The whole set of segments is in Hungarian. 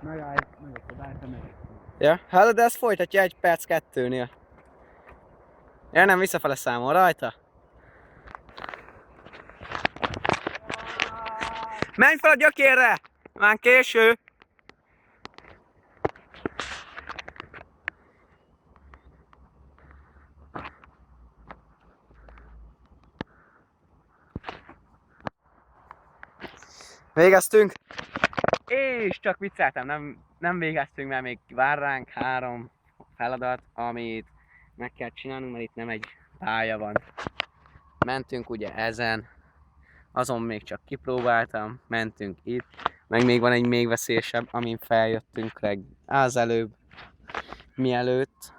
Megállj, megakadály, te meg. Ja, hát de ez folytatja 1 perc 2-nél. Ja, nem, visszafele számol rajta. Menj fel a gyökérre! Már késő! Végeztünk! És csak vicceltem, nem végeztünk, mert még vár ránk 3 feladat, amit meg kell csinálnunk, mert itt nem egy pálya van. Mentünk ugye ezen, azon még csak kipróbáltam, mentünk itt, meg még van egy még veszélyesebb, amin feljöttünk az előbb, mielőtt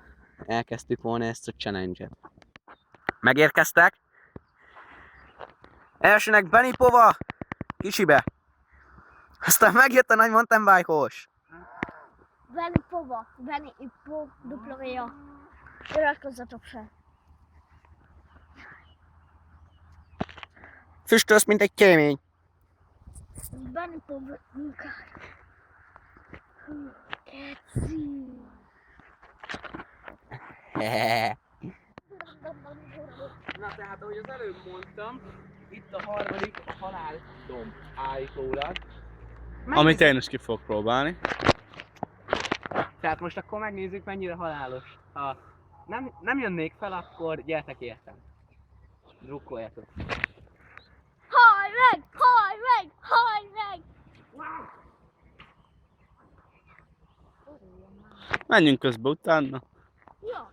elkezdtük volna ezt a challenge-et. Megérkeztek. Elsőnek Benipova, kisibe. Aztán megjött a nagy mountain bike-os. Benipova, dupla-V-A. Iratkozzatok fel. Füstölsz, mint egy kémény. Benipova, munkát. Keci. Na tehát, ahogy az előbb mondtam, itt a harmadik a haláldomb állítólag. Amit én is ki fogok próbálni. Tehát most akkor megnézzük, mennyire halálos. Ha nem jönnék fel, akkor gyertek értem. Drukkoljatok. Hajj meg! Hajj meg! Hajj meg! Menjünk közbe utána. Jó.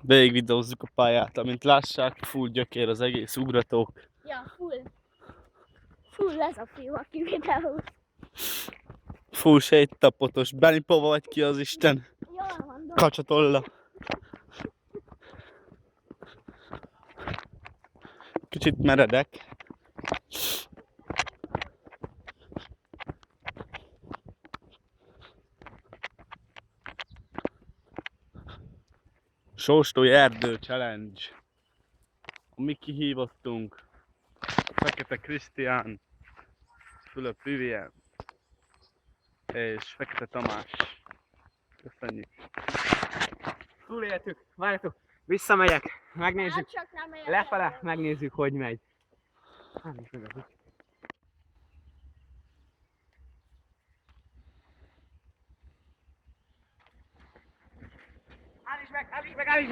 Végig videózzuk a pályát, amint lássák, full gyökér az egész, ugratók. Ja, full. Full ez a fiú, aki videóz. Full séttapotos, Benipova vagy ki az Isten. Jól mondom. Kacsatolla. Kicsit meredek. Sóstói erdő challenge. Mi kihívottunk. Fekete Krisztián, Fülöp Vivien és Fekete Tamás. Köszönjük. Túléltük, várjatok, visszamegyek, megnézzük, Hát csak nem értem. lefele, megnézzük, hogy megy. Állíts meg az Állíts meg, állíts meg, állíts meg!